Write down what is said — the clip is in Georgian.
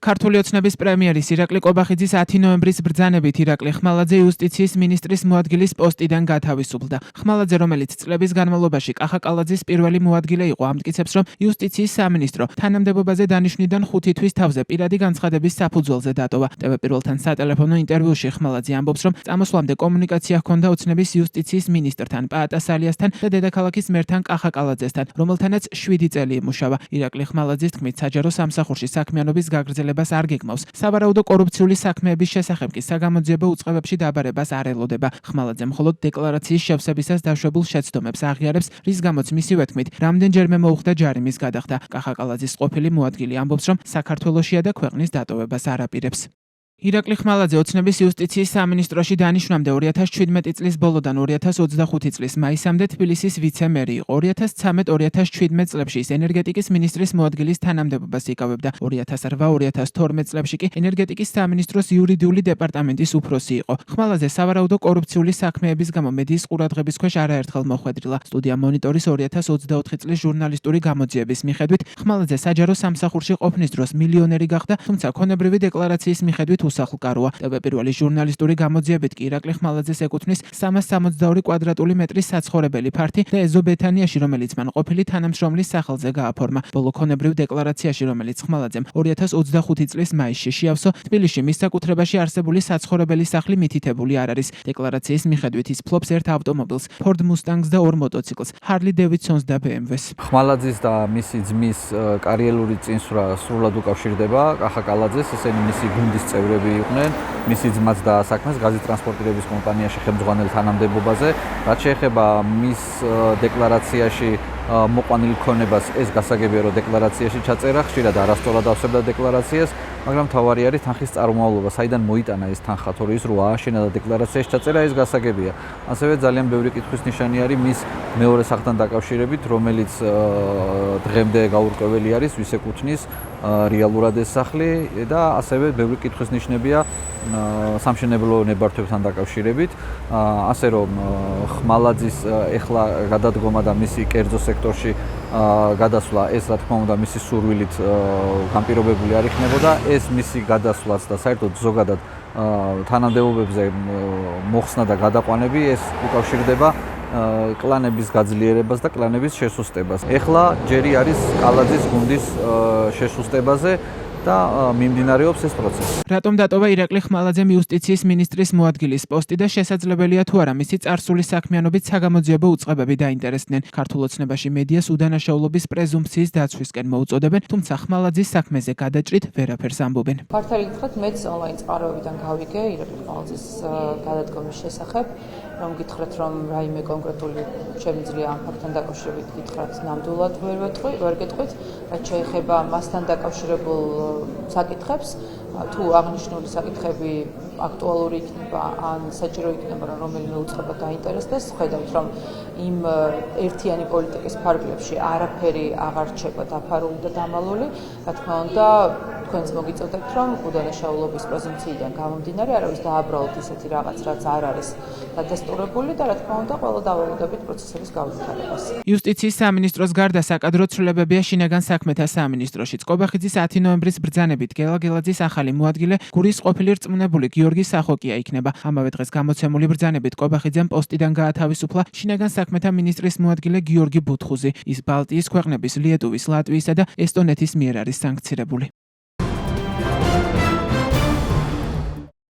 ქართული ოცნების პრემიერის ირაკლი კობახიძის 10 ნოემბრის ბრძანებით ირაკლი ხმალაძე იუსტიციის მინისტრის მოადგილის პოსტიდან გათავისუფლდა. ხმალაძე, რომელიც წლების განმავლობაში კახა კალაძის პირველი მოადგილე იყო, ამტკიცებს, რომ იუსტიციის სამინისტრო თანამდებობაზე დანიშვნიდან 5 თვის თავზე პირადი განცხადების საფუძველზე დატოვა. ტევ-პირველთან სატელეფონო ინტერვიუში ხმალაძე ამბობს, რომ წამოსვლამდე კომუნიკაცია ჰქონდა ოცნების იუსტიციის მინისტრთან პაატას ალიასთან და დედაქალაქის მერთან კახა კალაძესთან, რომელთანაც 7 წელი იმუშავა. ირაკლი ხმალაძის თქმით, საჯარო სამსახურში საქმიანობის გაგრძელებას არ გეგმავს. სავარაუდო კორუფციული საქმეების შესახებ კი საგამოძიებო უწყებებში დაბარებას არ ელოდება. ხმალაძე მხოლოდ დეკლარაციის შევსებისას დაშვებულ შეცდომებს აღიარებს, რის გამოც მისივე თქმით, რამდენჯერმე მოუხდა ჯარიმის გადახდა. კახა კალაძის ყოფილი მოადგილე ამბობს, რომ საქართველოშია და ქვეყნის დატოვებას არ აპირებს. ირაკლი ხმალაძე ოცნების იუსტიციის სამინისტროში დანიშვნამდე 2017 წლის ბოლოდან 2025 წლის მაისამდე თბილისის ვიცე-მერი იყო. 2013-2017 წლებში ის ენერგეტიკის მინისტრის მოადგილის თანამდებობას იკავებდა. 2008-2012 წლებში კი ენერგეტიკის სამინისტროს იურიდიული დეპარტამენტის უფროსი იყო. ხმალაძე სავარაუდო კორუფციული საქმეების გამო მედიის ყურადღების ქვეშ არაერთხელ მოხვედრილა. სტუდია მონიტორის 2024 წლის ჟურნალისტური გამოძიების მიხედვით, ხმალაძე საჯარო სამსახურში ყოფნის დროს მილიონერი გახდა, თუმცა ქონებრივი დეკლარაციის მიხედვით უსახლკაროა. ტევ-პირველი ჟურნალისტური გამოძიებით კი ირაკლი ხმალაძეს ეკუთვნის 362 კვადრატული მეტრის საცხოვრებელი ფართი და ეზო ბეთანიაში, რომელიც მან ყოფილი თანამშრომლის სახელზე გააფორმა. ბოლო ქონებრივ დეკლარაციაში, რომელიც ხმალაძემ 2025 წლის მაისში შეავსო, თბილისში მის საკუთრებაში არსებული საცხოვრებელი სახლი მითითებული არ არის. დეკლარაციის მიხედვით ის ფლობს ერთ ავტომობილს, Ford Mustang-ს და 2 მოტოციკლს, Harley Davidson-ს და BMW-ს. ხმალაძის და მისი ძმის კარიერული წინსვლა სრულად უკავშირდება კახა კალაძეს, ესენი მისი გუნდის წევრები იყვნენ, მისი ძმაც დაასაქმეს გაზის ტრანსპორტირების კომპანიაში ხელმძღვანელ თანამდებობაზე. რაც შეეხება მის დეკლარაციაში მოყვანილ ქონებას, ეს გასაგებია, რომ დეკლარაციაში ჩაწერა, ხშირად არასწორად ავსებდა დეკლარაციას, მაგრამ თავარი არის თანხის წარმომავლობა, საიდან მოიტანა ეს თანხა, თორე ის რო ააშენა და დეკლარაციაში ჩაწერა, ეს გასაგებია. ასევე ძალიან ბევრი კითხვის ნიშანი არის მის მეორე სახლთან დაკავშირებით, რომელიც დღემდე გაურკვეველი არის, ვის ეკუთვნის რეალურად ეს სახლი და ასევე ბევრი კითხვის ნიშნებია სამშენებლო ნებართვებთან დაკავშირებით. ასე რომ ხმალაძის ეხლა გადადგომა და მისი კერძო სექტორში გადასვლა, ეს რა თქმა უნდა მისი სურვილით განპირობებული არ იქნებოდა. ეს მისი გადასვლაც და საერთოდ ზოგადად თანამდებობებზე მოხსნა და გადაყვანები ეს უკავშირდება კლანების გაძლიერებას და კლანების შესუსტებას. ეხლა ჯერი არის კალაძის გუნდის შესუსტებაზე და მიმდინარეობს ეს პროცესი. რატომ დატოვა ირაკლი ხმალაძემ იუსტიციის მინისტრის მოადგილის პოსტი და შესაძლებელია თუ არა მისი წარსული საქმიანობით საგამოძიებო უწყებები დაინტერესდნენ. ქართულ ოცნებაში მედიას უდანაშაულობის პრეზუმფციის დაცვისკენ მოუწოდებენ, თუმცა ხმალაძის საქმეზე გადაჭრით ვერაფერს ამბობენ. ქართული გითხრათ, მეც ონლაინ წყაროებიდან გავიგე ირაკლი ხმალაძის გადადგომის შესახებ, რომ გითხრათ, რომ რაიმე კონკრეტული შემიძლია ამ ფაქტთან დაკავშირებით გითხრათ, ნამდვილად ვერ გეტყვით, რაც შეეხება მასთან დაკავშირებულ საკითხებს, თუ აღნიშნული საკითხები აქტუალური იქნება ან საჭირო იქნება, რომ რომელიმე უწყება დაინტერესდეს, ხედავთ, რომ იმ ერთიანი პოლიტიკის ფარგლებში არაფერი აღარ რჩება დაფარული და დამალული, რა თქმა უნდა, თქვენს მოგიწოდებთ, რომ უდანაშაულობის პრეზუმფციიდან გამომდინარე არავის დააბრალოთ ისეთი რაღაც, რაც არ არის დადასტურებული და რა თქმა უნდა, ყველა დავალოდებით პროცესების გავვითარებას. იუსტიციის სამინისტროს გარდა საკადრო ცვლილებებია შინაგან საქმეთა სამინისტროშიც. კობახიძის 10 ნოემბრის ბრძანებით გელა გელაძის ახალი მოადგილე გურის ყოფილი რწმუნებული გიორგი სახოკია იქნება. ამავე დღეს გამოცემული ბრძანებით კობახიძემ პოსტიდან გაათავისუფლა შინაგან საქმეთა მინისტრის მოადგილე გიორგი ბუთხუზი. ის ბალტიის ქვეყნების, ლიეტუვის, ლატვიისა და ესტონეთის მიერ არის სანქცირებული.